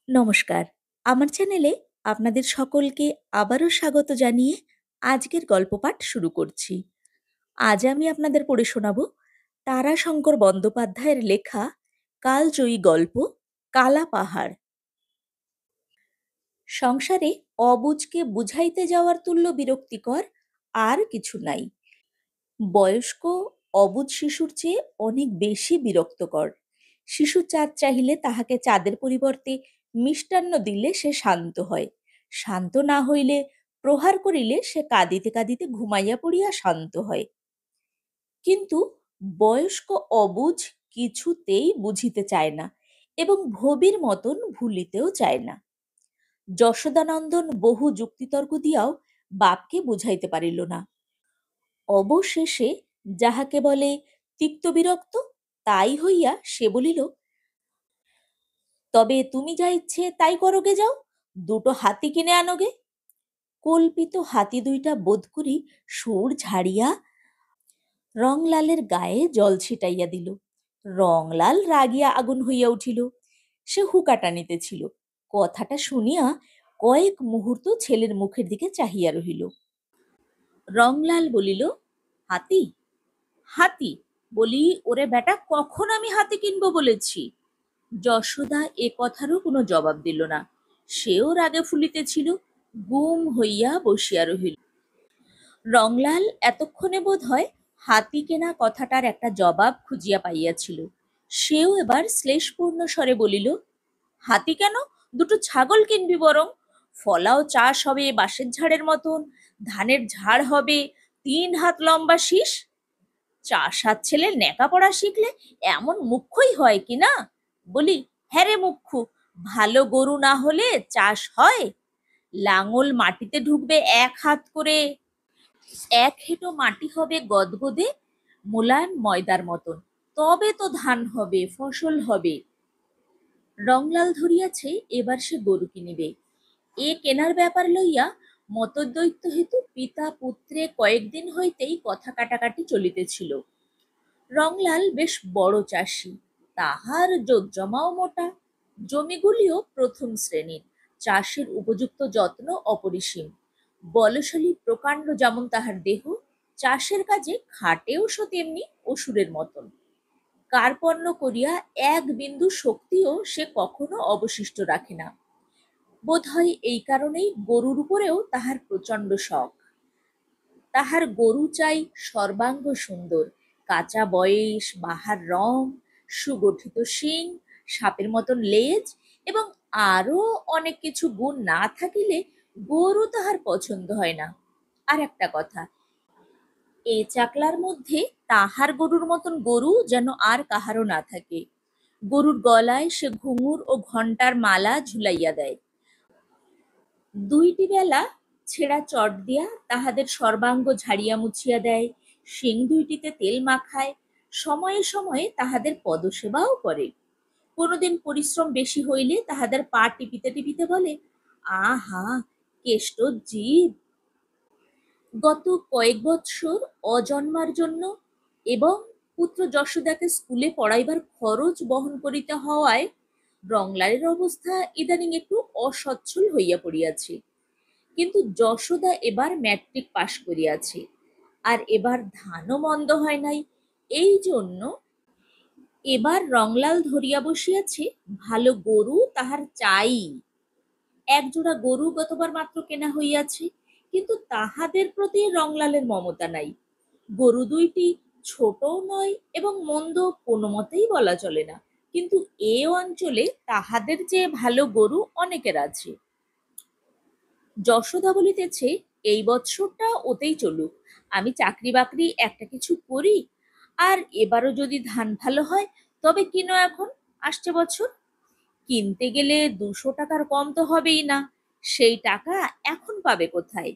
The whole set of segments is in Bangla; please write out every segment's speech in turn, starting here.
নমস্কার। আমার চ্যানেলে আপনাদের সকলকে আবারও স্বাগত জানিয়ে আজকের গল্প পাঠ শুরু করছি। আজ আমি আপনাদের পড়ে শোনাব তারাশঙ্কর বন্দ্যোপাধ্যায়ের লেখা কালজয়ী গল্প কালা পাহাড়। সংসারে অবুঝকে বুঝাইতে যাওয়ার তুল্য বিরক্তিকর আর কিছু নাই। বয়স্ক অবুঝ শিশুর চেয়ে অনেক বেশি বিরক্তকর। শিশু চাঁদ চাহিলে তাহাকে চাঁদের পরিবর্তে মিষ্টান্ন দিলে সে শান্ত হয়, শান্ত না হইলে প্রহার করিলে সে কাঁদিতে কাঁদিতে ঘুমাইয়া পড়িয়া শান্ত হয়। কিন্তু বয়স্ক অবুঝ কিছুতেই বুঝিতে চায় না এবং ভবির মতন ভুলিতেও চায় না। যশোদানন্দন বহু যুক্তিতর্ক দিয়াও বাপকে বুঝাইতে পারিল না। অবশেষে যাহাকে বলে তিক্ত বিরক্ত তাই হইয়া সে বলিল, তবে তুমি যা ইচ্ছে তাই করোগে, যাও দুটো হাতি কিনে আনোগে। কল্পিত হাতি দুইটা বোধ করি সুর ঝাড়িয়া রংলালের গায়ে জল ছিটাইয়া দিল। রংলাল রাগিয়া আগুন হইয়া উঠিল। সে হুকা টানিতেছিল। কথাটা শুনিয়া কয়েক মুহূর্ত ছেলের মুখের দিকে চাহিয়া রহিল। রংলাল বলিল, হাতি? হাতি বলি, ওরে বেটা, কখন আমি হাতি কিনবো বলেছি? যশোদা এ কথারও কোনো জবাব দিল না। সেও রাগে ফুলিতেছিল, গুম হইয়া বসিয়া রহিল। রংলাল এতক্ষণে বোধ হয় হাতি কেনা কথাটার একটা জবাব খুঁজিয়া পাইয়াছিল। সেও এবার শ্লেষপূর্ণ স্বরে বলিল, হাতি কেন, দুটো ছাগল কিনবি বরং। ফলাও চাষ হবে বাঁশের ঝাড়ের মতন, ধানের ঝাড় হবে 3 হাত লম্বা শীষ। চাষার ছেলে লেখাপড়া শিখলে এমন মুখ্যই হয় কি না? বলি, হ্যাঁ রে মুখ্য, ভালো গরু না হলে চাষ হয়? লাঙল মাটিতে ঢুকবে 1 হাত করে, 1 হেঁটো মাটি হবে গদগদে মোলায়েম ময়দার মতন, তবে তো ধান হবে, ফসল হবে। রংলাল ধরিয়াছে এবার সে গরু কিনিবে। এ কেনার ব্যাপার লইয়া মতদ্বৈত হেতু পিতা পুত্রে কয়েকদিন হইতেই কথা কাটাকাটি চলিতেছিল। রংলাল বেশ বড় চাষি, তাহার জোতজমাও মোটা, জমিগুলিও প্রথম শ্রেণীর, চাষের উপযুক্ত যত্ন অপরিসীম। বলশালী প্রকাণ্ড যেমন তাহার দেহ, চাষের কাজে খাটেও সে তেমনি অসুরের মতন। কার্পণ্য করিয়া এক বিন্দু শক্তিও সে কখনো অবশিষ্ট রাখে না। বোধ হয় এই কারণেই গরুর উপরেও তাহার প্রচণ্ড শখ। তাহার গরু চাই সর্বাঙ্গ সুন্দর, কাঁচা বয়স, বাহার রং, সুগঠিত শিং, সাপের মতন লেজ এবং আরো অনেক কিছু গুণ না থাকিলে গরু তাহার পছন্দ হয় না। আর একটা কথা, এই চাকলার মধ্যে তাহার গরুর মতন গরু যেন আর কাহারও না থাকে। গরুর গলায় সে ঘুঙুর ও ঘণ্টার মালা ঝুলাইয়া দেয়। 2টি বেলা ছেঁড়া চট দিয়া তাহাদের সর্বাঙ্গ ঝাড়িয়া মুছিয়া দেয়, শিং 2টিতে তেল মাখায়, সময়ে সময়ে তাহাদের পদসেবাও করে। কোনোদিন পরিশ্রম বেশি হইলে তাহাদের পা টিপিতে টিপিতে বলে, আহা, কেষ্ট জীব। গত কয়েক বৎসর অজন্মার জন্য এবং পুত্র যশোদাকে স্কুলে পড়াইবার খরচ বহন করিতে হওয়ায় রংলালের অবস্থা ইদানিং একটু অসচ্ছল হইয়া পড়িয়াছে। কিন্তু যশোদা এবার ম্যাট্রিক পাশ করিয়াছে, আর এবার ধানও মন্দ হয় নাই। এই জন্য এবার রংলাল ধরিয়া বসিয়াছে ভালো গরু তাহার চাই। 1 জোড়া গরু গতবার মাত্র কেনা হইয়াছে, কিন্তু তাহাদের প্রতি রংলালের মমতা নাই। গরু 2টি ছোটও নয় এবং মন্দ কোনো মতেই বলা চলে না, কিন্তু এ অঞ্চলে তাহাদের চেয়ে ভালো গরু অনেকের আছে। যশোদা বলিতেছে, এই বৎসরটা ওতেই চলুক, আমি চাকরি বাকরি একটা কিছু করি, আর এবারও যদি ধান ভালো হয় তবে কিনো এখন, আসছে বছর। কিনতে গেলে 200 টাকার কম তো হবেই না, সেই টাকা এখন পাবে কোথায়?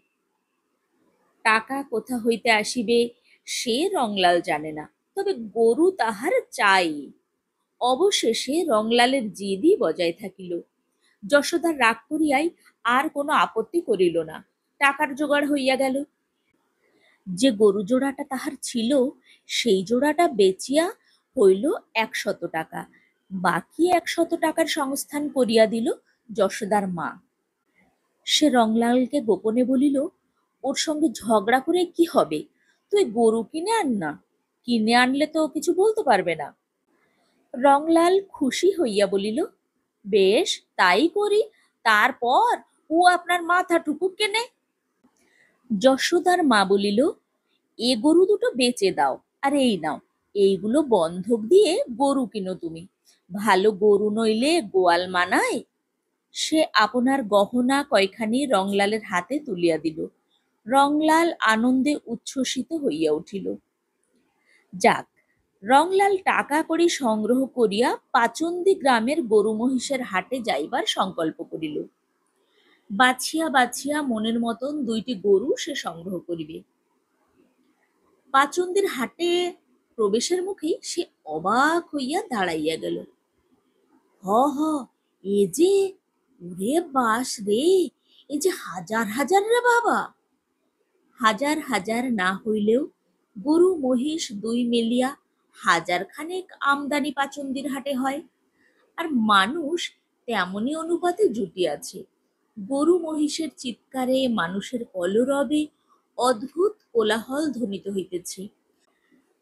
টাকা কোথা হইতে আসিবে সে রংলাল জানে না, তবে গরু তাহার চাই। অবশেষে রংলালের জিদই বজায় থাকিল। যশোদার রাগ করিয়াই আর কোনো আপত্তি করিল না। টাকার জোগাড় হইয়া গেল। যে গরু জোড়াটা তাহার ছিল সেই জোড়াটা বেচিয়া হইল 100 টাকা। বাকি 100 টাকার সংস্থান করিয়া দিল যশোদার মা। সে রংলালকে গোপনে বলিল, ওর সঙ্গে ঝগড়া করে কি হবে, তুই গরু কিনে আন না, কিনে আনলে তো কিছু বলতে পারবে না। রংলাল খুশি হইয়া বলিল, বেশ তাই করি, তারপর ও আপনার মাথা ঠুকুক কেনে। যশোদার মা বলিল, এ গরু দুটো বেচে দাও, আর এই নাও, এইগুলো বন্ধক দিয়ে গরু কিনো তুমি, ভালো গরু নইলে গোয়াল মানায়। সে আপনার গহনা কয়খানি রংলালের হাতে তুলিয়া দিল। রংলাল আনন্দে উচ্ছ্বসিত হইয়া উঠিল। যাক, রংলাল টাকা কড়ি সংগ্রহ করিয়া পাচন্দি গ্রামের গরু মহিষের হাটে যাইবার সংকল্প করিল। বাছিয়া বাছিয়া মনের মতন 2টি গরু সে সংগ্রহ করিবে। পাচন্দির হাটে প্রবেশের মুখেই সে অবাক হইয়া দাঁড়াইয়া গেল। হ হ, এ যে, ওরে বাস রে, এ যে হাজার হাজার রে বাবা। হাজার হাজার না হইলেও গরু মহিষ 2 মিলিয়া 1000 খানেক আমদানি পাচন্দির হাটে হয়। আর মানুষ তেমনি অনুপাতে জুটিয়াছে। গরু মহিষের চিৎকারে, মানুষের কলরবে অদ্ভুত কোলাহল ধ্বনিত হইতেছে।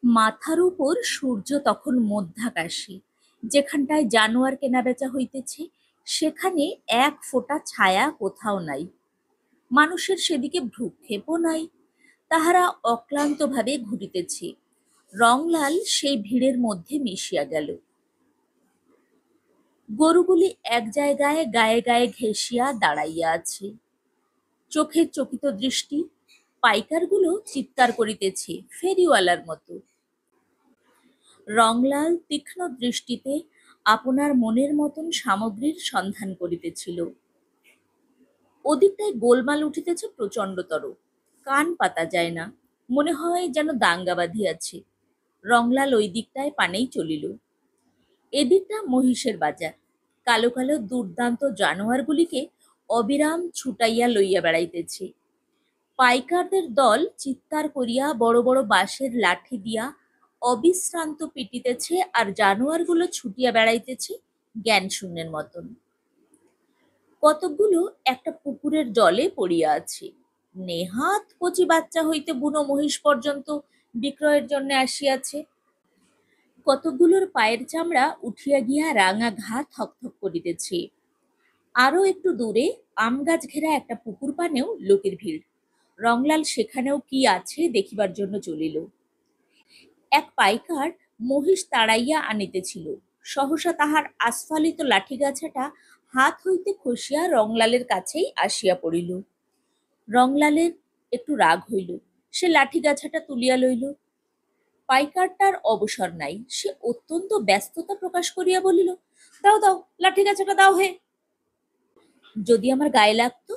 মাথার উপর সূর্য তখন মধ্যাকাশে। যেখানটায় জানোয়ার কেনাবেচা হইতেছে সেখানে 1 ফোঁটা ছায়া কোথাও নাই। মানুষের সেদিকে ভ্রুক্ষেপও নাই। তাহারা অক্লান্তভাবে ঘুরিতেছে। রংলাল সেই ভিড়ের মধ্যে মিশিয়া গেল। গরুগুলি এক জায়গায় গায়ে গায়ে ঘেঁষিয়া দাঁড়াইয়া আছে। চোখের চকিত দৃষ্টি। পাইকারগুলো চিৎকার করিতেছে ফেরিওয়ালার মতো। রংলাল তীক্ষ্ণ দৃষ্টিতে আপনার মনের মতন সামগ্রীর সন্ধান করিতেছিল। ওদিকটায় গোলমাল উঠিতেছে প্রচণ্ডতর। কান পাতা যায় না, মনে হয় যেন দাঙ্গা বাঁধিয়াছে। রংলাল ওই দিকটায় পানেই চলিল। এদিকটা মহিষের বাজার। কালো কালো দুর্দান্ত জানোয়ারগুলিকে অবিরাম ছুটাইয়া লইয়া বেড়াইতেছে। পাইকারদের দল চিৎকার করিয়া বড় বড় বাঁশের লাঠি দিয়া অবিশ্রান্ত পিটিতেছে, আর জানোয়ারগুলো ছুটিয়া বেড়াইতেছে জ্ঞান শূন্যের মতন। কতকগুলো একটা পুকুরের জলে পড়িয়া আছে। নেহাত কচি বাচ্চা হইতে বুনো মহিষ পর্যন্ত বিক্রয়ের জন্য আসিয়াছে। কতকগুলোর পায়ের চামড়া উঠিয়া গিয়া রাঙা ঘা থকথক করিতেছে। আরো একটু দূরে আম গাছ ঘেরা একটা পুকুর পানেও লোকের ভিড়। রংলাল সেখানেও কি আছে দেখিবার জন্য চলিল। এক পাইকার মহিষ তাড়াইয়া আনিতেছিল। সহসা তাহার আস্ফালিত লাঠিগাছাটা হাত হইতে খসিয়া রংলালের কাছেই আসিয়া পড়িল। রংলালের একটু রাগ হইল। সে লাঠিগাছাটা তুলিয়া লইল। পাইকারটার অবসর নাই। সে অত্যন্ত ব্যস্ততা প্রকাশ করিয়া বলিল, দাও দাও, লাঠিগাছাটা দাও হে। যদি আমার গায়ে লাগতো?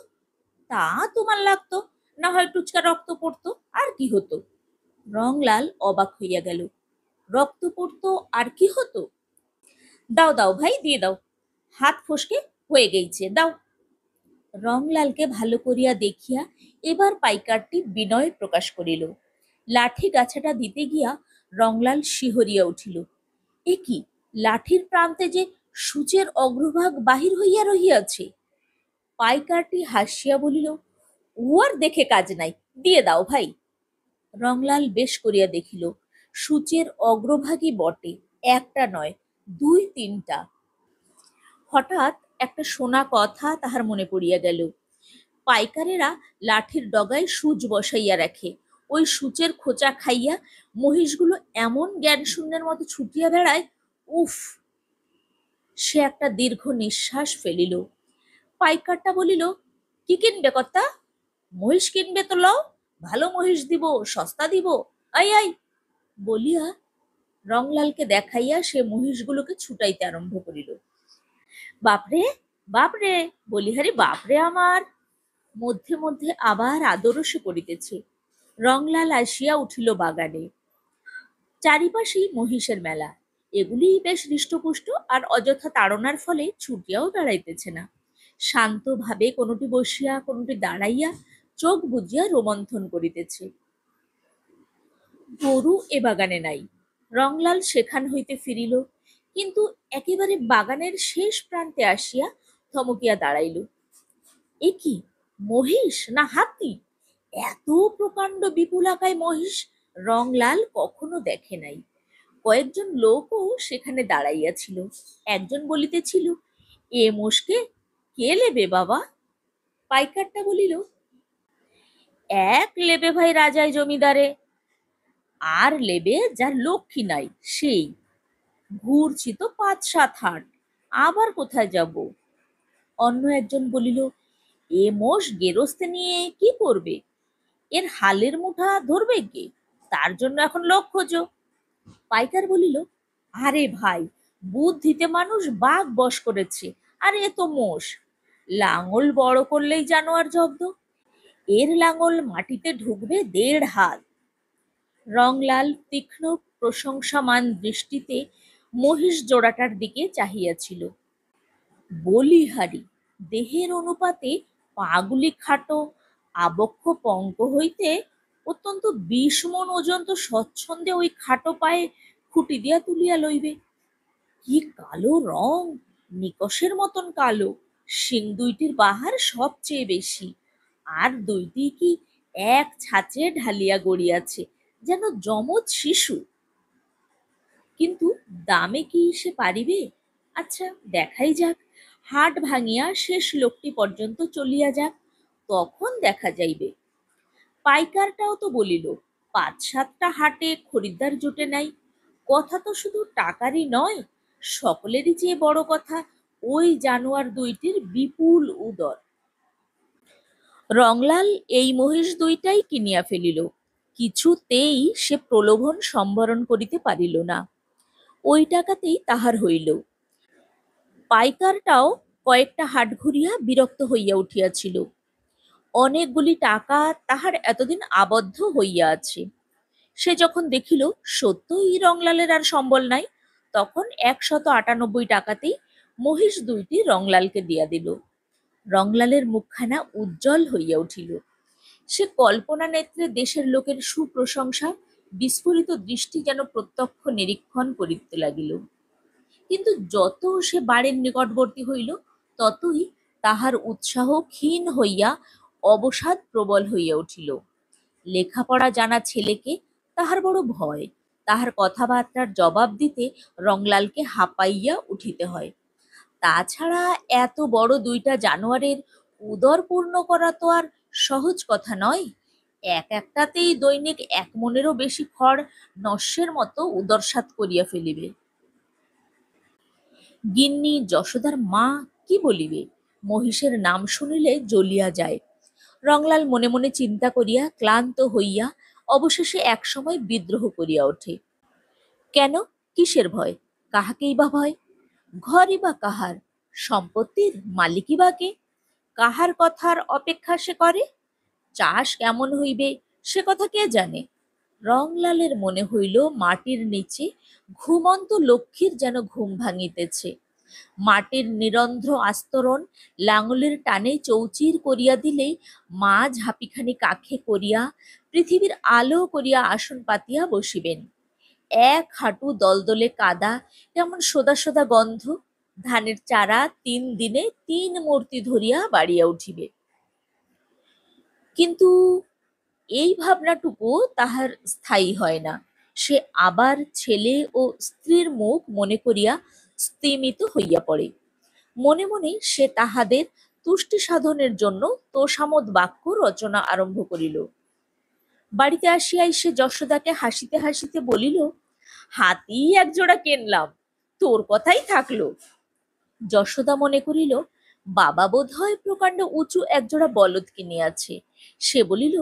তা তোমার লাগতো, না হয় টুচকা রক্ত পড়তো, আর কি হতো? রংলাল অবাক হইয়া গেল। রক্ত পড়তো আর কি হতো? দাও দাও ভাই, দিয়ে দাও, হাত ফসকে হয়ে গেছে, দাও। রংলালকে ভালো করিয়া দেখিয়া এবার পাইকারটি বিনয় প্রকাশ করিল। লাঠি গাছাটা দিতে গিয়া রংলাল শিহরিয়া উঠিল। এ কি, লাঠির প্রান্তে যে সূচের অগ্রভাগ বাহির হইয়া রহিয়াছে। পাইকারটি হাসিয়া বলিল, উহার দেখে কাজ নাই, দিয়ে দাও ভাই। রংলাল বেশ করিয়া দেখিল, সূচের অগ্রভাগই বটে, একটা নয়, 2-3টা। হঠাৎ একটা শোনা কথা তাহার মনে পড়িয়া গেল। পাইকারেরা লাঠির ডগায় সূচ বসাইয়া রাখে। ওই সূচের খোঁচা খাইয়া মহিষগুলো এমন জ্ঞান শূন্যের মতো ছুটিয়া বেড়ায়। উফ! সে একটা দীর্ঘ নিঃশ্বাস ফেলিল। পাইকারটা বলিল, কি কিনবে কর্তা? মহিষ কিনবে তো লও, ভালো মহিষ দিব, সস্তা দিব, আই আই বলিয়া রংলালকে দেখাইয়া সে মহিষগুলোকে ছুটাইতে আরম্ভ করিল। বাপরে বাপরে, বলিহারি বাপরে আমার। মধ্যে মধ্যে আবার আদরও সে করিতেছে। রংলাল আসিয়া উঠিল বাগানে। চারিপাশেই মহিষের মেলা। এগুলি বেশ হৃষ্টপুষ্ট, আর অযথা তাড়নার ফলে ছুটিয়াও বেড়াইতেছে না। শান্তভাবে কোনোটি বসিয়া কোনোটি দাঁড়াইয়া চোখ বুজিয়া রোমন্থন করিতেছে। গরু এ বাগানে নাই। রংলাল সেখান হইতে ফিরিল, কিন্তু একেবারে বাগানের শেষ প্রান্তে আসিয়া থমকিয়া দাঁড়াইল। এ কি, মহিষ না হাতি? এত প্রকাণ্ড বিপুলাকায় মহিষ রংলাল কখনো দেখে নাই। কয়েকজন লোকও সেখানে দাঁড়াইয়াছিল। একজন বলিতেছিল, এ মোষকে কে লেবে বাবা? পাইকারটা বলিল, এক লেবে ভাই রাজায় জমিদারে, আর লেবে যার লক্ষ্মী নাই সেই। ঘুরছি তো ৫-৭ হাট, আবার কোথায় যাব? অন্য একজন বলিল, এ মোষ গেরস্তে নিয়ে কি করবে? এর হালের মুঠা ধরবে কে? তার জন্য এখন লোক খোঁজো। পাইকার বলিল, আরে ভাই, বুদ্ধিতে মানুষ বাঘ বশ করেছে, আর এ তো মোষ। লাঙল বড় করলেই জানোয়ার জব্দ। এর লাঙল মাটিতে ঢুকবে ১.৫ হাত। রংলাল তীক্ষ্ণ প্রশংসামান দৃষ্টিতে মহিষ জোড়াটার দিকে চাহিয়াছিল। বলিহারি, দেহের অনুপাতে পাগুলি খাটো, আবক্ষ পঙ্ক হইতে অত্যন্ত ২০ মণ ওজন তো স্বচ্ছন্দে ওই খাটো পায়ে খুঁটি দিয়া তুলিয়া লইবে। কি কালো রং, নিকষের মতন কালো। শিং দুইটির বাহার সবচেয়ে বেশি, আর দুইটি কি এক ছাঁচে ঢালিয়া গড়িয়াছে, যেন যমজ শিশু। কিন্তু দামে কি সে পারিবে? আচ্ছা, দেখাই যাক। হাট ভাঙিয়া শেষ লোকটি পর্যন্ত চলিয়া যাক, তখন দেখা যাইবে। পাইকারটাও তো বলিল, ৫-৭টা হাটে খরিদ্দার জোটে নাই। কথা তো শুধু টাকারই নয়, সকলেরই চেয়ে বড় কথা ওই জানোয়ার দুইটির বিপুল উদর। রংলাল এই মহিষ দুইটাই কিনিয়া ফেলিল। কিছুতেই সে প্রলোভন সম্বরণ করিতে পারিল না। ওই টাকাতেই তাহার হইল। পাইকারটাও কয়েকটা হাট ঘুরিয়া বিরক্ত হইয়া উঠিয়াছিল। অনেকগুলি টাকা তাহার এতদিন আবদ্ধ হইয়া আছে। সে যখন দেখিল সত্যই রংলালের আর সম্বল নাই, তখন ১৯৮ টাকাতেই মহিষ দুইটি রংলালকে দিয়া দিল। রংলালের মুখখানা উজ্জ্বল হইয়া উঠিল। সে কল্পনা নেত্রে দেশের লোকের সুপ্রশংসা বিস্ফোরিত দৃষ্টি যেন প্রত্যক্ষ নিরীক্ষণ করিতে লাগিল। কিন্তু যত সে বাড়ির নিকটবর্তী হইল, ততই তাহার উৎসাহ ক্ষীণ হইয়া অবসাদ প্রবল হইয়া উঠিল। লেখাপড়া জানা ছেলেকে তাহার বড় ভয়। তাহার কথাবার্তার জবাব দিতে রংলালকে হাঁপাইয়া উঠিতে হয়। তাছাড়া এত বড় দুইটা জানোয়ারের উদর পূর্ণ করা তো আর সহজ কথা নয়। একটাতেই দৈনিক ১ মণেরও বেশি খড় নস্যের মতো উদরসাৎ করিয়া ফেলিবে। গিন্নি যশোদার মা কি বলিবে? মহিষের নাম শুনিলে জ্বলিয়া যায়। রংলাল মনে মনে চিন্তা করিয়া ক্লান্ত হইয়া অবশেষে একসময় বিদ্রোহ করিয়া ওঠে। কেন, কিসের ভয়? কাহাকেই বা ভয়? ঘরই বা কাহার? সম্পত্তির মালিকই বা কে? কাহার কথার অপেক্ষা সে করে? চাষ কেমন হইবে সে কথা কে জানে? রংলালের মনে হইল মাটির নিচে ঘুমন্ত লক্ষ্মীর যেন ঘুম ভাঙিতেছে। মাটির নিরন্ধ্র আস্তরণ লাঙলের টানে চৌচির করিয়া দিলেই মা ঝাঁপিখানি কাখে করিয়া পৃথিবীর আলো করিয়া আসন পাতিয়া বসিবেন। এক হাঁটু দলদলে কাদা, কেমন সোদা সোদা গন্ধ। ধানের চারা ৩ দিনে ৩ মূর্তি ধরিয়া বাড়িয়া উঠিবে। কিন্তু এই ভাবনাটুকু তাহার স্থায়ী হয় না। সে আবার ছেলে ও স্ত্রীর মুখ মনে করিয়া স্তিমিত হইয়া পড়ে। মনে মনে সে তাহাদের তুষ্টি সাধনের জন্য তোষামোদ বাক্য রচনা আরম্ভ করিল। বাড়িতে আসিয়াই সে যশোদাকে হাসিতে হাসিতে বলিল, হাতি একজোড়া কিনলাম, তোর কথাই থাকলো। যশোদা মনে করিল, বাবা বোধ হয় প্রকাণ্ড উঁচু একজোড়া বলদ কিনিয়াছে। সে বলিল,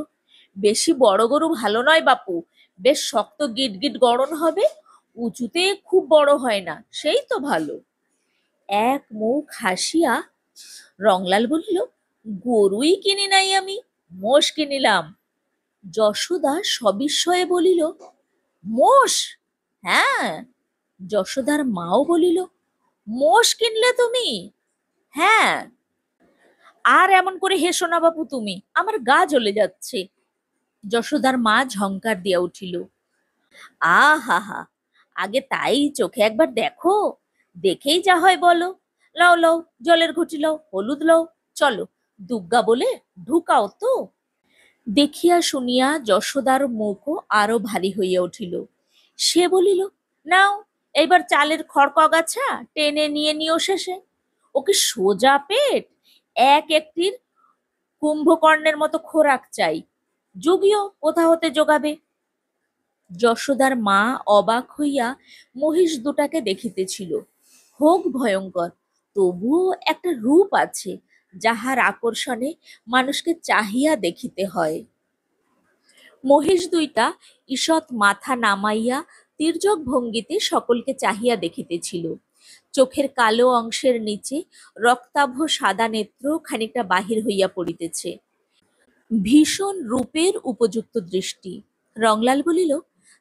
বেশি বড় গরু ভালো নয় বাপু, বেশ শক্ত গিটগিট গড়ন হবে, উঁচুতে খুব বড় হয় না, সেই তো ভালো। এক মুখ হাসিয়া রংলাল বলিল, গরুই কিনি নাই আমি, মোষ কিনিলাম। যশোদা সবিস্ময়ে বলিল, মোষ? হ্যাঁ। যশোদার মাও বলিল, মোষ কিনলে তুমি? হ্যাঁ। আর এমন করে হেসো না বাপু তুমি, আমার গা জ্বলে যাচ্ছে। যশোদার মা ঝংকার দিয়া উঠিল, আহা হা, আগে তাই চোখে একবার দেখো, দেখেই যা হয় বলো। লও লও, জলের ঘটি লও, হলুদ লও, চলো দুগ্গা বলে ঢুকাও তো। দেখিয়া শুনিয়া যশোদার মুখও আরো ভারী হইয়া উঠিল। সে বলিল, নাও, এইবার চালের খড়কগাছা টেনে নিয়ে নিও শেষে। ওকে সোজা পেট এক একটির কুম্ভকর্ণের মতো খোরাক চাই, যুগিও কোথা হতে যোগাবে। যশোদার মা অবাক হইয়া মহিষ দুটাকে দেখিতেছিল। হোক ভয়ঙ্কর, তবুও একটা রূপ আছে যাহার আকর্ষণে মানুষকে চাহিয়া দেখিতে হয়। মহিষ দুইটা ঈষৎ মাথা নামাইয়া তির্যক ভঙ্গিতে সকলকে চাহিয়া দেখিতেছিল। চোখের কালো অংশের নিচে রক্তাভ সাদা নেত্র খানিকটা বাহির হইয়া পড়িতেছে। ভীষণ রূপের উপযুক্ত দৃষ্টি। রংলাল বলিল,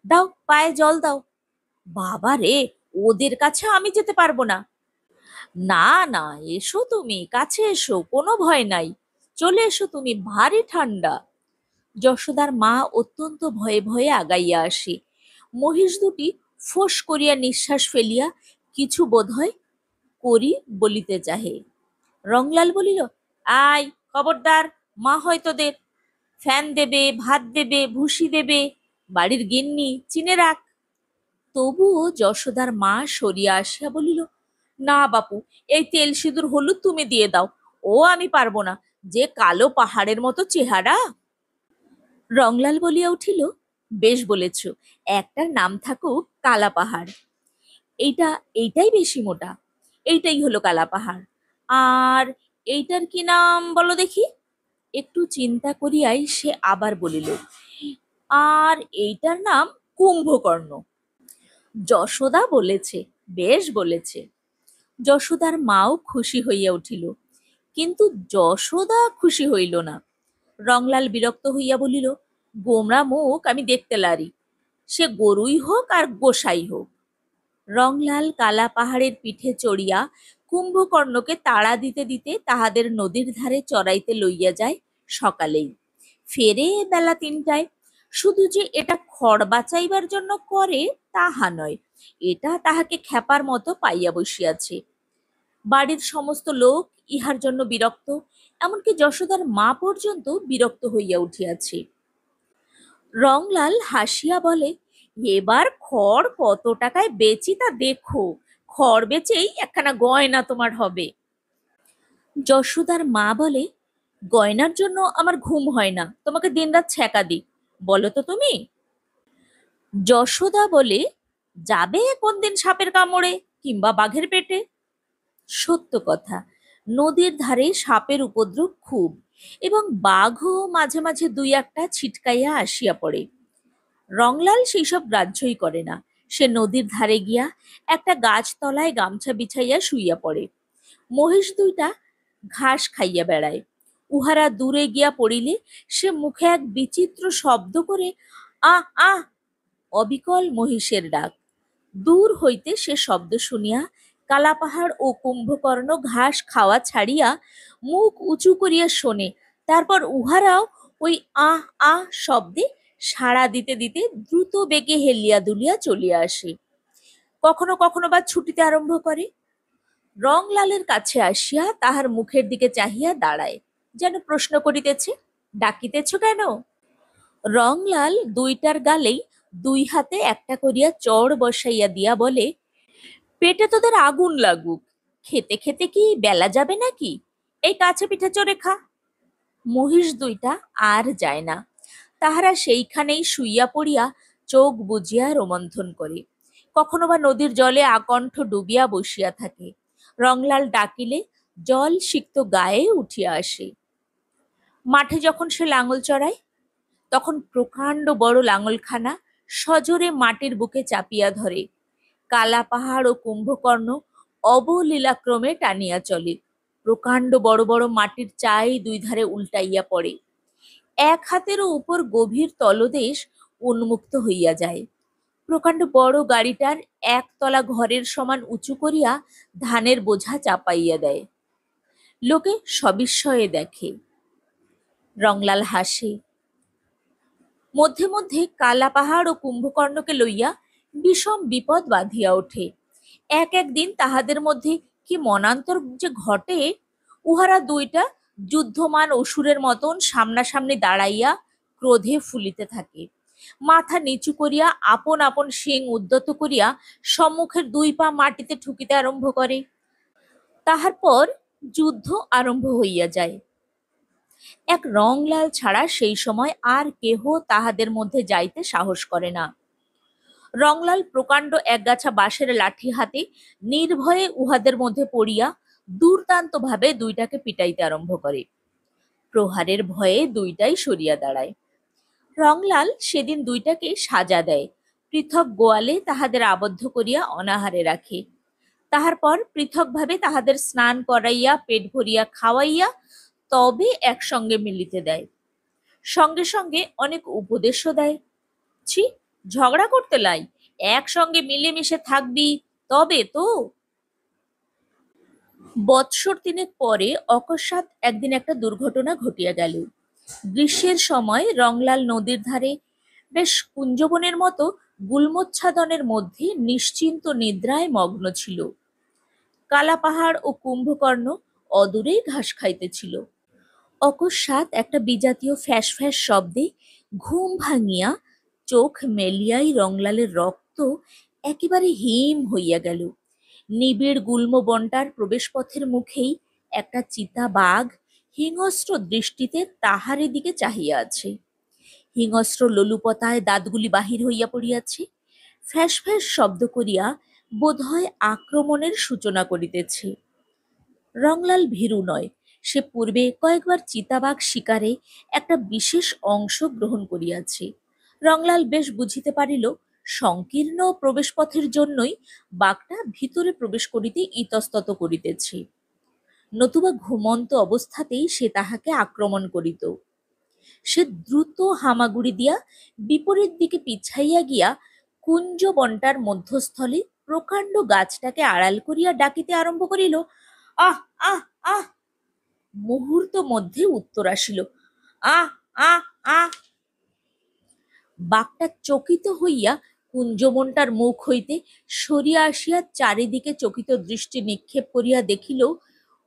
দাও, পায়ে জল দাও। বাবা রে, ওদের কাছে আমি যেতে পারবো না। না না, এসো, তুমি কাছে এসো, কোনো ভয় নাই, চলে এসো, তুমি ভারী ঠান্ডা। যশোদার মা অত্যন্ত ভয়ে ভয়ে আগাইয়া আসে। মহিষ দুটি ফোঁস করিয়া নিঃশ্বাস ফেলিয়া কিছু বোধহয় করি বলিতে চাহে। রংলাল বলিল, আয়, খবরদার, মা হয় তোদের, ফ্যান দেবে, ভাত দেবে, ভুসি দেবে, বাড়ির গিন্নি, চিনে রাখ। তবুও যশোদার মা সরিয়া আসিয়া বলিল, না বাপু, এই তেল সিঁদুর হলুদ তুমি দিয়ে দাও, ও আমি পারবো না, যে কালো পাহাড়ের মতো চেহারা। রংলাল বলিয়া উঠিল, বেশ বলেছ, একটার নাম থাকুক কালা পাহাড়। এইটা, এইটাই বেশি মোটা, এইটাই হলো কালা পাহাড়। আর এইটার কি নাম বলো দেখি। একটু চিন্তা করিয়াই সে আবার বলিল, আর এইটার নাম কুম্ভকর্ণ। যশোদা বলেছে, বেশ বলেছে। যশোদার মাও খুশি হইয়া উঠিল, কিন্তু যশোদা খুশি হইল না। রংলাল বিরক্ত হইয়া বলিল, গোমরা মুখ আমি দেখতে লারি, সে গরুই হোক আর গোসাই হোক। রংলাল কালা পাহাড়ের পিঠে চড়িয়া কুম্ভকর্ণকে তাড়া দিতে দিতে তাহাদের নদীর ধারে চড়াইতে লইয়া যায় সকালেই, ফেরে বেলা ৩টায়। শুধু যে এটা খড় বাঁচাইবার জন্য করে তাহা নয়, এটা তাহাকে খ্যাপার মতো পাইয়া বসিয়াছে। বাড়ির সমস্ত লোক ইহার জন্য বিরক্ত, এমনকি যশোদার মা পর্যন্ত বিরক্ত হইয়া উঠিয়াছে। রংলাল হাসিয়া বলে, এবার খড় কত টাকায় বেচি তা দেখো, খড় বেচেই একখানা গয়না তোমার হবে। যশোদার মা বলে, গয়নার জন্য আমার ঘুম হয় না, তোমাকে দিনরাত ছ্যাঁকা দিই, বলো তো তুমি। যশোদা বলে, যাবে কোন দিন সাপের কামড়ে কিংবা বাঘের পেটে। সত্য কথা, নদীর ধারে সাপের উপদ্রব খুব, এবং বাঘও মাঝে মাঝে দুই একটা ছিটকাইয়া আসিয়া পড়ে। রংলাল সেই সব গ্রাহ্যই করে না। সে নদীর ধারে গিয়া একটা গাছ তলায় গামছা বিছাইয়া শুইয়া পড়ে। মহিষ দুইটা ঘাস খাইয়া বেড়ায়। উহারা দূরে গিয়া পড়িলে সে মুখে এক বিচিত্র শব্দ করে আহ আহ, অবিকল মহিষের ডাক। দূর হইতে সে শব্দ শুনিয়া কালাপাহাড় ও কুম্ভকর্ণ ঘাস খাওয়া ছাড়িয়া মুখ উঁচু করিয়া শোনে। তারপর উহারাও ওই আহ আহ শব্দে সাড়া দিতে দিতে দ্রুত বেগে হেলিয়া দুলিয়া চলিয়া আসে। কখনো কখনো বা ছুটিতে আরম্ভ করে। রংলালের কাছে আসিয়া তাহার মুখের দিকে চাহিয়া দাঁড়ায়, যেন প্রশ্ন করিতেছে, ডাকিতেছ কেন? রংলাল দুইটার গালেই দুই হাতে একটা করিয়া চড় বসাইয়া দিয়া বলে, পেটে তোদের আগুন লাগুক, খেতে খেতে কি বেলা যাবে নাকি, এই কাছে পিঠে চড়ে খা। মহিষ দুইটা আর যায় না, তাহারা সেইখানেই শুইয়া পড়িয়া চোখ বুজিয়া রোমন্থন করে। কখনো বা নদীর জলে আকণ্ঠ ডুবিয়া বসিয়া থাকে। রংলাল ডাকিলে জল সিক্ত গায়ে উঠিয়া আসে। মাঠে যখন সে লাঙল চড়ায়, তখন প্রকাণ্ড বড় লাঙলখানা সজোরে মাটির বুকে চাপিয়া ধরে। কালা পাহাড় ও কুম্ভকর্ণ অবলীলাক্রমে টানিয়া চলে। প্রকাণ্ড বড় বড় মাটির চাই দুই ধারে উল্টাইয়া পড়ে। এক হাতেরও উপর গভীর তলদেশ উন্মুক্ত হইয়া যায়। প্রকাণ্ড বড় গাড়িটার একতলা ঘরের সমান উঁচু করিয়া ধানের বোঝা চাপাইয়া দেয়। লোকে সবিস্ময়ে দেখে। রংলাল হাসে। মধ্যে মধ্যে কালা পাহাড় ও কুম্ভকর্ণকে লইয়া বিষম বিপদ বাঁধিয়া ওঠে। এক একদিন তাহাদের মধ্যে কি মনান্তর যে ঘটে! উহারা দুইটা যুদ্ধমান অসুরের মতন সামনাসামনি দাঁড়াইয়া ক্রোধে ফুলিতে থাকে। মাথা নিচু করিয়া আপন আপন শিং উদ্যত করিয়া সম্মুখের দুই পা মাটিতে ঠুকিতে আরম্ভ করে। তাহার পর যুদ্ধ আরম্ভ হইয়া যায়। এক রংলাল ছাড়া সেই সময় আর কেহ তাহাদের মধ্যে যাইতে সাহস করে না। রংলাল প্রকাণ্ড একগাছা বাঁশের লাঠি হাতে নির্ভয়ে উহাদের মধ্যে পড়িয়া দুর্দান্ত ভাবে দুইটাকে পিটাইতে আরম্ভ করে। প্রহারের ভয়ে দুইটাই সরিয়া দাঁড়ায়। রংলাল সেদিন দুইটাকে সাজা দেয়, পৃথক গোয়ালে তাহাদের আবদ্ধ করিয়া অনাহারে রাখে। তাহার পর পৃথকভাবে তাহাদের স্নান করাইয়া পেট ভরিয়া খাওয়াইয়া তবে একসঙ্গে মিলিতে দেয়। সঙ্গে সঙ্গে অনেক উপদেশও দেয়। ছি, ঝগড়া করতে লাই, একসঙ্গে মিলেমিশে থাকবি তবে তো। বৎসর তিনেক পরে অকস্মাৎ একদিন একটা দুর্ঘটনা ঘটিয়া গেল। গ্রীষ্মের সময় রংলাল নদীর ধারে বেশ কুঞ্জবনের মতো গুল্মোচ্ছাদনের মধ্যে নিশ্চিন্ত নিদ্রায় মগ্ন ছিল। কালা পাহাড় ও কুম্ভকর্ণ অদূরেই ঘাস খাইতেছিল। অকস্মাৎ একটা বিজাতীয় ফ্যাস ফ্যাস শব্দে ঘুম ভাঙিয়া চোখ মেলিয়াই রংলালের রক্ত একেবারে হিম হইয়া গেল। নিবিড় গুল্ম বনটার প্রবেশপথের মুখেই একটা চিতা বাঘ হিংস্র দৃষ্টিতে তাহারই দিকে চাহিয়া আছে। হিংস্র লোলুপতায় দাঁতগুলি বাহির হইয়া পড়িয়াছে, ফ্যাস ফ্যাস শব্দ করিয়া বোধহয় আক্রমণের সূচনা করিতেছে। রংলাল ভীরু নয়, সে পূর্বে কয়েকবার চিতাবাঘ শিকারে একটা বিশেষ অংশ গ্রহণ করিয়াছে। রংলাল বেশ বুঝিতে পারিল সংকীর্ণ প্রবেশপথের জন্যই বাঘটা ভিতরে প্রবেশ করিতে ইতস্তত করিতেছে, নতুবা ঘুমন্ত অবস্থাতেই সে তাহাকে আক্রমণ করিত। সে দ্রুত হামাগুড়ি দিয়া বিপরীত দিকে পিছাইয়া গিয়া কুঞ্জ বনটার মধ্যস্থলে প্রকাণ্ড গাছটাকে আড়াল করিয়া ডাকিতে আরম্ভ করিল, আহ আহ আহ। মুহূর্ত মধ্যে উত্তর আসিল, আহ আহ আহ। বাঘটা চকিত হইয়া কুঞ্জবনটার মুখ হইতে সরিয়া আসিয়া চারিদিকে চকিত দৃষ্টি নিক্ষেপ করিয়া দেখিল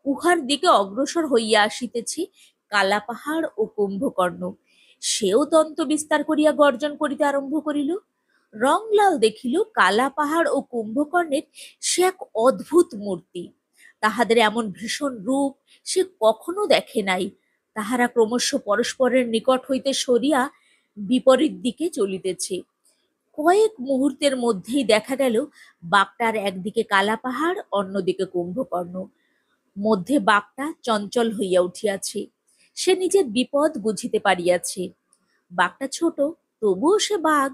উহার দিকে অগ্রসর হইয়া আসিতেছে কালা পাহাড় ও কুম্ভকর্ণ। সেও দন্ত বিস্তার করিয়া গর্জন করিতে আরম্ভ করিল। রংলাল দেখিল কালা পাহাড় ও কুম্ভকর্ণের সে এক অদ্ভুত মূর্তি। তাহাদের এমন ভীষণ রূপ সে কখনো দেখে নাই। তাহারা ক্রমশ পরস্পরের নিকট হইতে সরিয়া বিপরীত দিকে চলিতেছে। কয়েক মুহূর্তের মধ্যেই দেখা গেল বাঘটার একদিকে কালা পাহাড়, অন্যদিকে কুম্ভকর্ণ। মধ্যে বাঘটা চঞ্চল হইয়া উঠিয়াছে। সে নিজের বিপদ বুঝিতে পারিয়াছে। বাঘটা ছোট, তবুও সে বাঘ।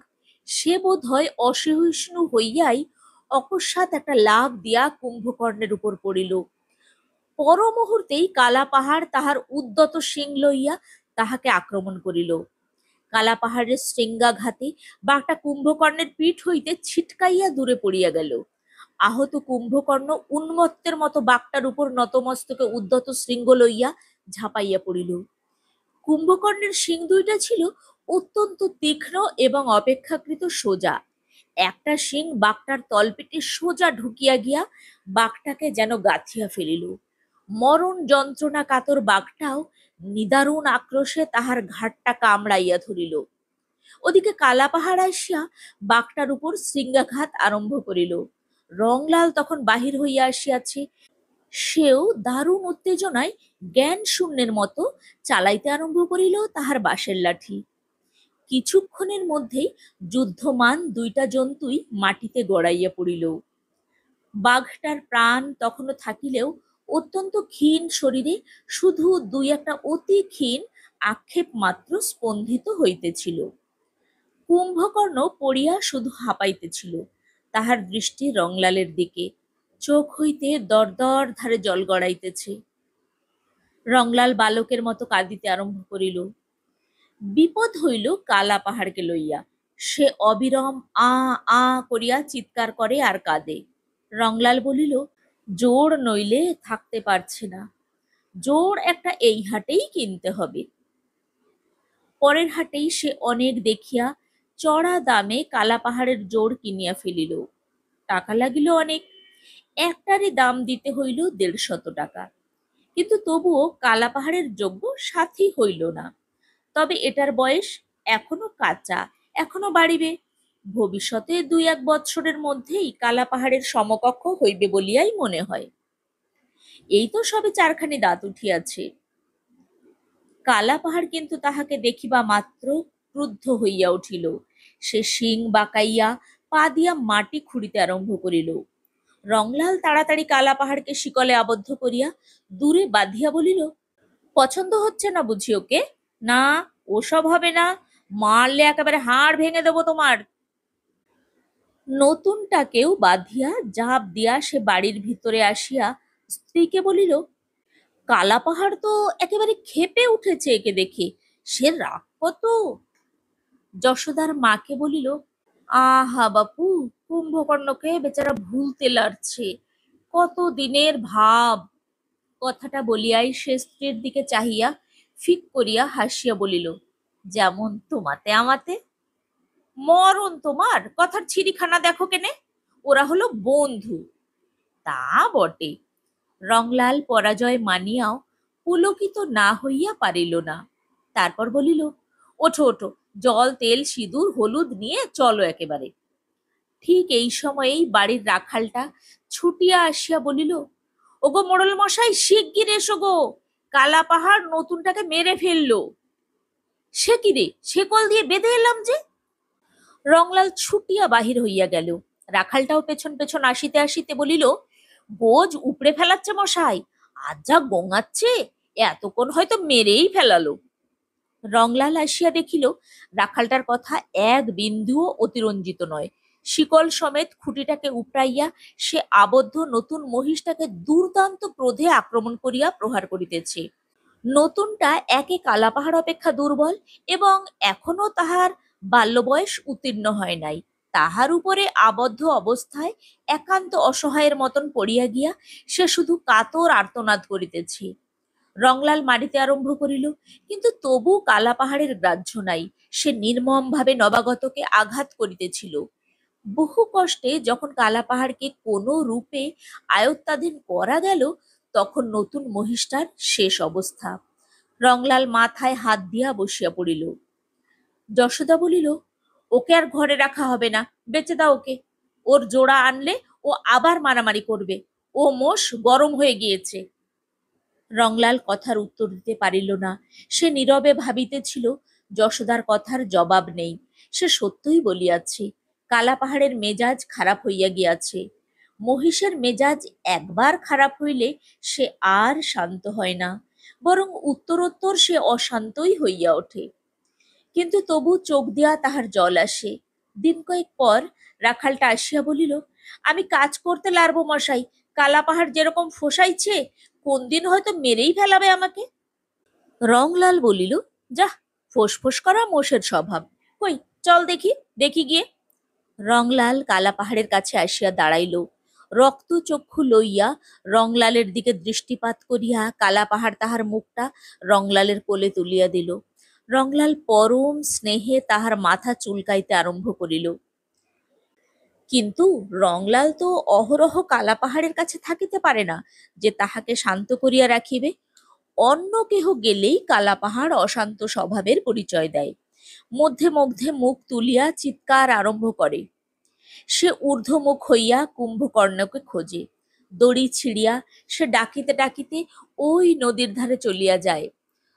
সে বোধ হয় অসহিষ্ণু হইয়াই অকস্মাৎ একটা লাফ দিয়া কুম্ভকর্ণের উপর পড়িল। পর মুহূর্তেই কালা পাহাড় তাহার উদ্যত শিং লইয়া তাহাকে আক্রমণ করিল। কালা পাহাড়ের শৃঙ্গাঘাতে বাঘটা কুম্ভকর্ণের পিঠ হইতে ছিটকাইয়া দূরে পড়িয়া গেল। আহত কুম্ভকর্ণ উন্মত্তের মতো বাঘটার উপর নতমস্তকে উদ্যত শৃঙ্গ লইয়া ঝাঁপাইয়া পড়িল। কুম্ভকর্ণের শিং দুইটা ছিল অত্যন্ত তীক্ষ্ণ এবং অপেক্ষাকৃত সোজা। একটা শিং বাঘটার তলপেটে সোজা ঢুকিয়া গিয়া বাঘটাকে যেন গাঁথিয়া ফেলিল। মরণ যন্ত্রণা কাতর বাঘটাও নিদারুণ আক্রোশে তাহার ঘাটটা কামড়াইয়া ধরিল। ওদিকে কালা পাহাড় আসিয়া বাঘটার উপর শৃঙ্গাঘাত আরম্ভ করিল। রংলাল তখন বাহির হইয়া আসিয়াছে। সেও দারুণ উত্তেজনায় জ্ঞান শূন্যের মতো চালাইতে আরম্ভ করিল তাহার বাঁশের লাঠি। কিছুক্ষণের মধ্যেই যুদ্ধমান দুইটা জন্তুই মাটিতে গড়াইয়া পড়িল। বাঘটার প্রাণ তখনও থাকিলেও অত্যন্ত ক্ষীণ শরীরে শুধু দুই একটা অতি ক্ষীণ আক্ষেপ মাত্র স্পন্দিত হইতেছিল। কুম্ভকর্ণ পড়িয়া শুধু হাঁপাইতেছিল। তাহার দৃষ্টি রংলালের দিকে, চোখ হইতে দরদর ধারে জল গড়াইতেছে। রংলাল বালকের মতো কাঁদিতে আরম্ভ করিল। বিপদ হইল কালা পাহাড়কে লইয়া। সে অবিরাম আ আ করিয়া চিৎকার করে আর কাঁদে। রংলাল বলিল, জোর নইলে থাকতে পারছে না, জোর একটা এই হাটেই কিনতে হবে। পরের হাটেই সে অনেক দেখিয়া চড়া দামে কালা পাহাড়ের জোর কিনিয়া ফেলিল। টাকা লাগিল অনেক। একটারই দাম দিতে হইল ১৫০ টাকা। কিন্তু তবুও কালাপাহাড়ের যোগ্য সাথী হইল না। তবে এটার বয়স এখনো কাঁচা, এখনো বাড়িবে। ভবিষ্যতে ২-১ বৎসরের মধ্যেই কালাপাহাড়ের সমকক্ষ হইবে বলিয়াই মনে হয়। এই তো সবে ৪খানি দাঁত উঠিয়াছে। কালাপাহাড় কিন্তু তাহাকে দেখিবা মাত্র ক্রুদ্ধ হইয়া উঠিল। সে শিং বাঁকাইয়া পা দিয়া মাটি খুঁড়িতে আরম্ভ করিল। রংলাল তাড়াতাড়ি কালাপাহাড়কে শিকলে আবদ্ধ করিয়া দূরে বাঁধিয়া বলিল, পছন্দ হচ্ছে না বুঝি ওকে? না, ওসব হবে না, মারলে একেবারে হাড় ভেঙে দেবো তোমার। নতুনটাকেও বাঁধিয়া জাপ দিয়া সে বাড়ির ভিতরে আসিয়া স্ত্রীকে বলিল, কালাপাহাড় তো একেবারে ক্ষেপে উঠেছে একে দেখে, সে রাগ কত। যশোদার মাকে বলিল, আহা বাপু, কুম্ভকর্ণকে বেচারা ভুলতে লাগছে, কত দিনের ভাব। কথাটা বলিয়াই সে স্ত্রীর দিকে চাহিয়া ফিক করিয়া হাসিয়া বলিল, যেমন তোমাতে আমাতে। মরণ তোমার, কথার ছিরিখানা দেখো কেনে, ওরা হলো বন্ধু। তা বটে। রংলাল পরাজয় মানিয়াও পুলকিত না হইয়া পারিল না। তারপর বলিল, ওঠো ওঠো, জল তেল সিঁদুর হলুদ নিয়ে চলো একেবারে। ঠিক এই সময়েই বাড়ির রাখালটা ছুটিয়া আসিয়া বলিল, ওগো মোড়ল মশাই, শিগগির এসো গো, কালাপাহাড় নতুনটাকে মেরে ফেললো। সে কি রে, শেকল দিয়ে বেঁধে এলাম যে। রংলাল ছুটিয়া বাহির হইয়া গেল। রাখালটাও পেছন পেছন আসিতে আসিতে বলিল, গোজ উপড়ে ফেলাচ্ছে মশাই, আজ যা গোঙাচ্ছে, এতক্ষণ হয়তো মেরেই ফেলালো। রংলাল আসিয়া দেখিল রাখালটার কথা এক বিন্দুও অতিরঞ্জিত নয়। শিকল সমেত খুঁটিটাকে উপড়াইয়া সে আবদ্ধ নতুন মহিষটাকে দুর্দান্ত ক্রোধে আক্রমণ করিয়া প্রহার করিতেছে। নতুনটা একে কালাপাহাড় অপেক্ষা দুর্বল এবং এখনো তাহার বাল্য বয়স উত্তীর্ণ হয় নাই। তাহার উপরে আবদ্ধ অবস্থায় একান্ত অসহায়ের মতন পড়িয়া গিয়া সে শুধু কাতর আর্তনাদ করিতেছে। রংলাল মারিতে আরম্ভ করিল, কিন্তু তবু কালাপাহাড়ের গ্রাহ্য নাই। সে নির্মম ভাবে নবাগতকে আঘাত করিতেছিল। বহু কষ্টে যখন কালাপাহাড়কে কোনো রূপে আয়ত্তাধীন করা গেল, তখন নতুন মহিষটার শেষ অবস্থা। রংলাল মাথায় হাত দিয়া বসিয়া পড়িল। যশোদা বলিল, ওকে আর ঘরে রাখা হবে না, বেচে দাও ওকে। ওর জোড়া আনলে ও আবার মারামারি করবে। ও মোষ গরম হয়ে গিয়েছে। রংলাল কথার উত্তর দিতে পারিল না। সে নীরবে ভাবিতেছিল, যশোদার কথার জবাব নেই। সে সত্যই বলিয়াছে, কালাপাহাড়ের মেজাজ খারাপ হইয়া গিয়াছে। মহিষের মেজাজ একবার খারাপ হইলে সে আর শান্ত হয় না, বরং উত্তরোত্তর সে অশান্তই হইয়া ওঠে। কিন্তু তবু চোখ দিয়া তাহার জল আসে। দিন কয়েক পর রাখালটা আসিয়া বলিল, আমি কাজ করতে লারবো মশাই, কালাপাহাড় যেরকম ফোসাইছে, কোন দিন হয়তো মেরেই ফেলাবে আমাকে। রংলাল বলিল, যাহ, ফোঁস করা মোষের স্বভাব। কই, চল দেখি, দেখি গিয়ে। রংলাল কালাপাহাড়ের কাছে আসিয়া দাঁড়াইল। রক্তচক্ষু লইয়া রংলালের দিকে দৃষ্টিপাত করিয়া কালাপাহাড় তাহার মুখটা রংলালের কোলে তুলিয়া দিল। রংলাল পরম স্নেহে তাহার মাথা চুলকাইতে আরম্ভ করিল। কিন্তু রংলাল তো অহরহ কালাপাহাড়ের কাছে থাকিতে পারে না যে তাহাকে শান্ত করিয়া রাখিবে। অন্য কেহ গেলেই কালাপাহাড় অশান্ত স্বভাবের পরিচয় দেয়। মধ্যে মধ্যে মুখ তুলিয়া চিৎকার আরম্ভ করে। সে ঊর্ধ্বমুখ হইয়া কুম্ভকর্ণকে খোঁজে। দড়ি ছিঁড়িয়া সে ডাকিতে ডাকিতে ওই নদীর ধারে চলিয়া যায়।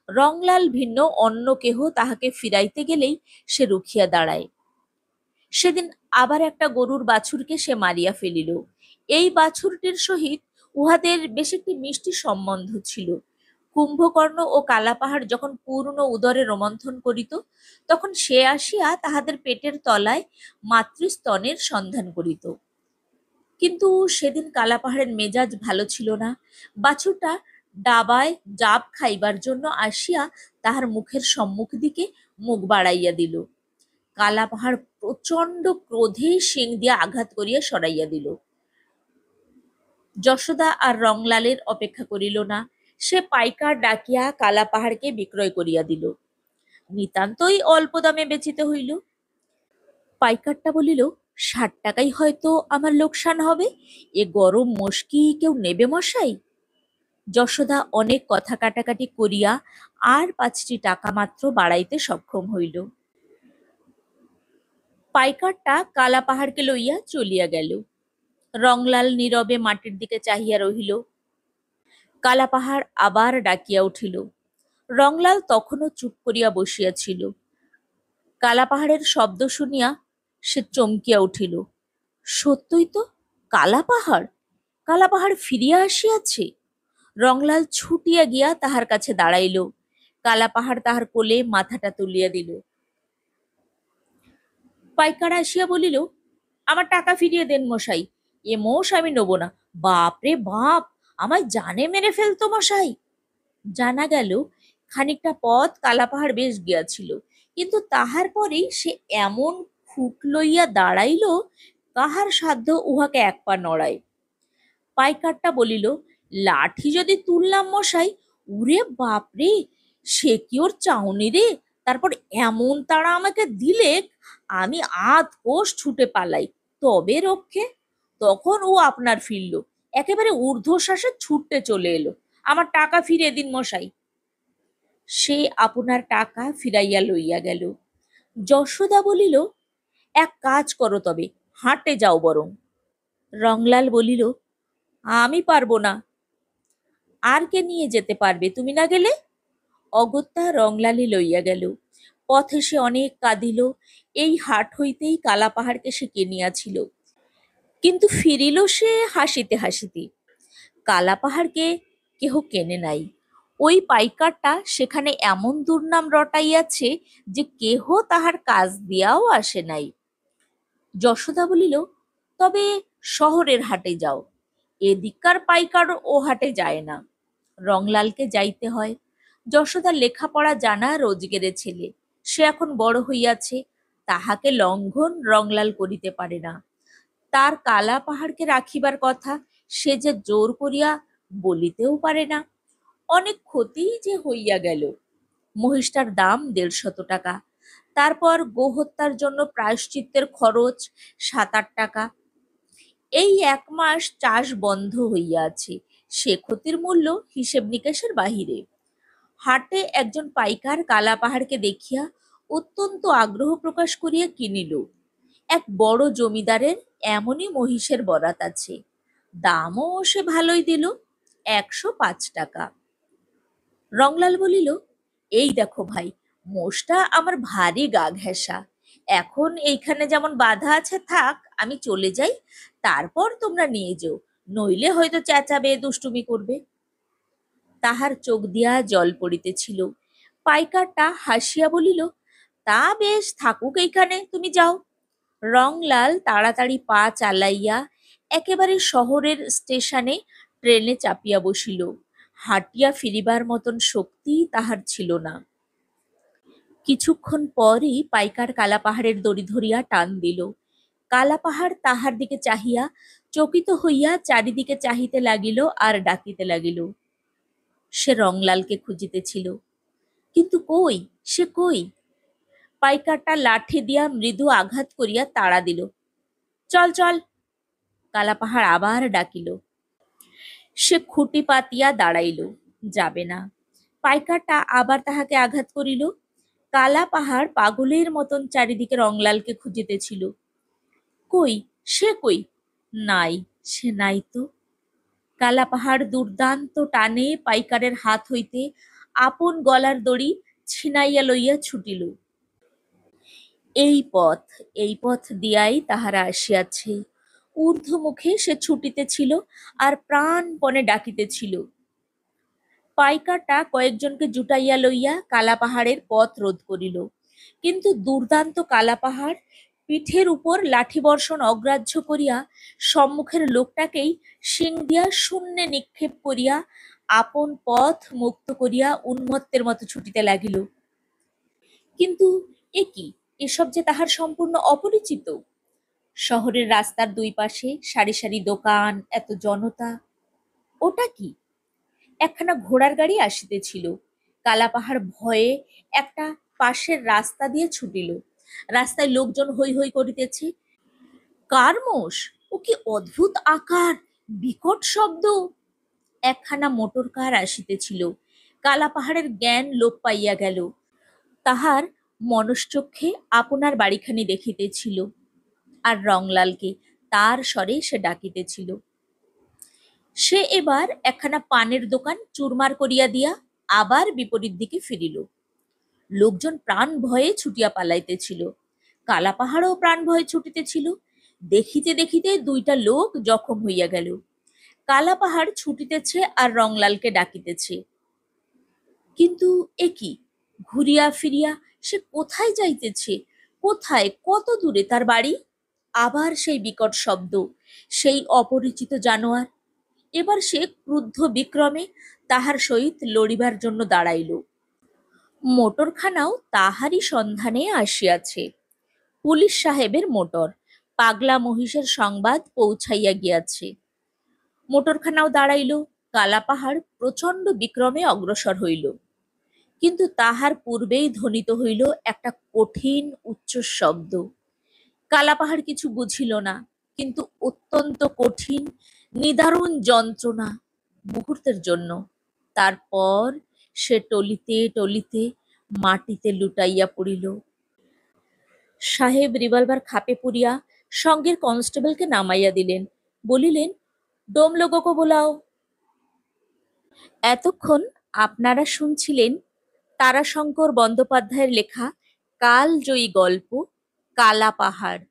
রংলাল ভিন্ন অন্য কেহ তাহাকে ফিরাইতে গেলেই সে রুখিয়া দাঁড়ায়। সেদিন আবার একটা গরুর বাছুরকে সে মারিয়া ফেলিল। এই বাছুরটির সহিত উহাদের বেশ একটি মিষ্টি সম্বন্ধ ছিল। কুম্ভকর্ণ ও কালাপাহাড় যখন পূর্ণ উদরে রোমন্থন করিত, তখন সে আসিয়া তাহাদের পেটের তলায় মাতৃস্তনের সন্ধান করিত। কিন্তু সেদিন কালাপাহাড়ের মেজাজ ভালো ছিল না। বাছুরটা ডাবায় জাব খাইবার জন্য আসিয়া তাহার মুখের সম্মুখ দিকে মুখ বাড়াইয়া দিল। কালাপাহাড় প্রচন্ড ক্রোধে শিং দিয়া আঘাত করিয়া সরাইয়া দিল। যশোদা আর রংলালের অপেক্ষা করিল না। সে পাইকার ডাকিয়া কালাপাহাড়কে বিক্রয় করিয়া দিল। নিতান্তই অল্প দামে বেচিতে হইল। পাইকারটা বলিল, ৳৬০ হয়তো আমার লোকসান হবে, এ গরম মোষ কি কেউ নেবে মশাই? যশোদা অনেক কথা কাটাকাটি করিয়া আর ৫টি টাকা মাত্র বাড়াইতে সক্ষম হইল। পাইকারটা কালা পাহাড়কে লইয়া চলিয়া গেল। রংলাল নীরবে মাটির দিকে চাহিয়া রহিল। কালা পাহাড় আবার ডাকিয়া উঠিল। রংলাল তখনও চুপ করিয়া বসিয়াছিল। কালা পাহাড়ের শব্দ শুনিয়া সে চমকিয়া উঠিল। সত্যই তো, কালা পাহাড়! কালা পাহাড় ফিরিয়া আসিয়াছে। রংলাল ছুটিয়া গিয়া তাহার কাছে দাঁড়াইল। কালা পাহাড় তাহার কোলে মাথাটা তুলিয়া দিল। পাইকার আসিয়া বলিল, আমার টাকা ফিরিয়ে দেন মশাই, এ মোষ আমি নেব না। বাপ রে বাপ, আমায় জানে মেরে ফেলতো মশাই। জানা গেল খানিকটা পথ কালা পাহাড় বেশ গিয়াছিল, কিন্তু তাহার পরেই সে এমন খুঁট লইয়া দাঁড়াইল, কাহার সাধ্য উহাকে এক পা নড়ায়। পাইকারটা বলিল, লাঠি যদি তুললাম মশাই, উরে বাপরে, সে কি ওর চাউনি রে! তারপর এমন তাড়া আমাকে দিলে, আমি আধ কোষ ছুটে পালাই, তবে রক্ষে। তখন ও আপনার ফিরল, একেবারে ঊর্ধ্বশ্বাসে ছুটতে চলে এলো। আমার টাকা ফিরিয়ে দিন মশাই। সে আপনার টাকা ফিরাইয়া লইয়া গেল। যশোদা বলিল, এক কাজ করো তবে, হাটে যাও বরং। রংলাল বলিল, আমি পারবো না। আর কে নিয়ে যেতে পারবে তুমি না গেলে? অগত্যা রংলালই লইয়া গেল। পথে সে অনেক কাঁদিল। এই হাট হইতেই কালা পাহাড়কে সে কিনিয়াছিল, কিন্তু ফিরিল সে হাসিতে হাসিতে। কালা পাহাড়কে কেহ কেনে নাই। ওই পাইকারটা সেখানে এমন দুর্নাম রটাইয়াছে যে কেহ তাহার কাজ দিয়াও আসে নাই। যশোদা বলিল, তবে শহরের হাটে যাও, এদিককার পাইকার ও হাটে যায় না। রংলালকে যাইতে হয়। যশোদা লেখাপড়া জানা রোজগেরে ছেলে, সে এখন বড় হইয়াছে, তাহাকে লঙ্ঘন রংলাল করিতে পারে না। তার কালা পাহাড়কে রাখিবার কথা সে যে জোর করিয়া বলিতেও পারে না। অনেক ক্ষতি যে হইয়া গেল। মহিষটার দাম ১৫০ টাকা, তারপর গোহত্যার জন্য প্রায়শ্চিত্তের খরচ ৭-৮ টাকা। এই ১ মাস চাষ বন্ধ হইয়া আছে, সে ক্ষতির মূল্য হিসেব নিকেশের বাহিরে। হাটে একজন পাইকার কালা পাহাড়কে দেখিয়া অত্যন্ত আগ্রহ প্রকাশ করিয়া কিনিল। এক বড় জমিদারের এমনই মহিষের বরাত আছে, দামও সে ভালোই দিল, ১০৫ টাকা। রংলাল বলিল, এই দেখো ভাই, মোষটা আমার ভারী গা ঘেঁষা, এখন এইখানে যেমন বাধা আছে থাক, আমি চলে যাই, তারপর তোমরা নিয়ে যেও, নইলে হয়তো চেঁচাবে, দুষ্টুমি করবে। তাহার চোখ দিয়া জল পড়িতেছিল। পাইকারটা হাসিয়া বলিল, তা বেশ, থাকুক এইখানে, তুমি যাও। রংলাল তাড়াতাড়ি পা চালাইয়া একেবারে শহরের স্টেশনে ট্রেনে চাপিয়া বসিল। হাঁটিয়া ফিরিবার মতন শক্তি তাহার ছিল না। কিছুক্ষণ পরই পাইকার কালা পাহাড়ের দড়ি ধরিয়া টান দিল। কালা পাহাড় তাহার দিকে চাহিয়া চকিত হইয়া চারিদিকে চাহিতে লাগিল আর ডাকিতে লাগিল। সে রংলালকে খুঁজিতেছিল, কিন্তু কই, সে কই? পাইকারটা লাঠি দিয়া মৃদু আঘাত করিয়া তাড়া দিল। চল চল। কালা পাহাড় আবার ডাকিল। সে খুঁটি পাতিয়া দাঁড়াইল, যাবে না। পাইকারটা আবার তাহাকে আঘাত করিল। কালা পাহাড় পাগলের মতন চারিদিকে রংলালকে খুঁজিতেছিল। কই, সে কই? নাই, সে নাই তো। কালা পাহাড় দুর্দান্ত টানে পাইকারের হাত হইতে আপন গলার দড়ি ছিনাইয়া লইয়া ছুটিল। এই পথ দিয়াই তাহারা আসিয়াছে। ঊর্ধ্বমুখে সে ছুটিতেছিল আর প্রাণপণে ডাকিতেছিল। পাইকারটা কয়েকজনকে জুটাইয়া লইয়া কালা পাহাড়ের পথ রোধ করিল, কিন্তু দুর্দান্ত কালা পাহাড় পিঠের উপর লাঠি বর্ষণ অগ্রাহ্য করিয়া সম্মুখের লোকটাকেই শিং দিয়া শূন্যে নিক্ষেপ করিয়া আপন পথ মুক্ত করিয়া উন্মত্তের মতো ছুটিতে লাগিল। কিন্তু এ কি, এসব যে তাহার সম্পূর্ণ অপরিচিত। শহরের রাস্তার দুই পাশে সারি সারি দোকান, এত জনতা। ওটা কি? একখানা ঘোড়ার গাড়ি আসিতেছিল। কালা পাহাড় ভয়ে একটা পাশের রাস্তা দিয়ে ছুটিল। রাস্তায় লোকজন হৈ হৈ করিতেছে। কার্মোস! ও কি অদ্ভুত আকার, বিকট শব্দ! একখানা মোটর কার আসিতেছিল। কালা পাহাড়ের জ্ঞান লোপ পাইয়া গেল। তাহার মনশ্চক্ষে আপনার বাড়িখানি দেখিতেছিল, আর রংলালকে তার স্বরে সে ডাকিতেছিল। সে এবার একখানা পানের দোকান চুরমার করিয়া দিয়া আবার বিপরীত দিকে ফিরিল। লোকজন প্রাণ ভয়ে ছুটিয়া পালাইতেছিল। কালা পাহাড়ও প্রাণ ভয়ে ছুটিতেছিল। দেখিতে দেখিতে দুইটা লোক জখম হইয়া গেল। কালা পাহাড় ছুটিতেছে আর রংলালকে ডাকিতেছে। কিন্তু এ কি, ঘুরিয়া ফিরিয়া সে কোথায় যাইতেছে? কোথায়, কত দূরে তার বাড়ি? আবার সেই বিকট শব্দ, সেই অপরিচিত জানোয়ার। এবার সে ক্রুদ্ধ বিক্রমে তাহার সহিত লড়িবার জন্য দাঁড়াইল। মোটরখানাও তাহারই সন্ধানে আসিয়াছে। পুলিশ সাহেবের মোটর। পাগলা মহিষের সংবাদ পৌঁছাইয়া গিয়াছে। মোটরখানাও দাঁড়াইল। কালা পাহাড় প্রচণ্ড বিক্রমে অগ্রসর হইল। কিন্তু তাহার পূর্বেই ধ্বনিত হইল একটা কঠিন উচ্চ শব্দ। কালা পাহাড় কিছু বুঝিল না, কিন্তু অত্যন্ত কঠিন, নিদারুণ যন্ত্রণা মুহূর্তের জন্য। তারপর সে টলিতে টলিতে মাটিতে লুটাইয়া পড়িল। সাহেব রিভলভার খাপে পুরিয়া সঙ্গের কনস্টেবলকে নামাইয়া দিলেন। বলিলেন, ডোম লোগোকে বোলাও। এতক্ষণ আপনারা শুনছিলেন তারাশঙ্কর বন্দ্যোপাধ্যায়ের লেখা কালজয়ী গল্প কালা পাহাড়।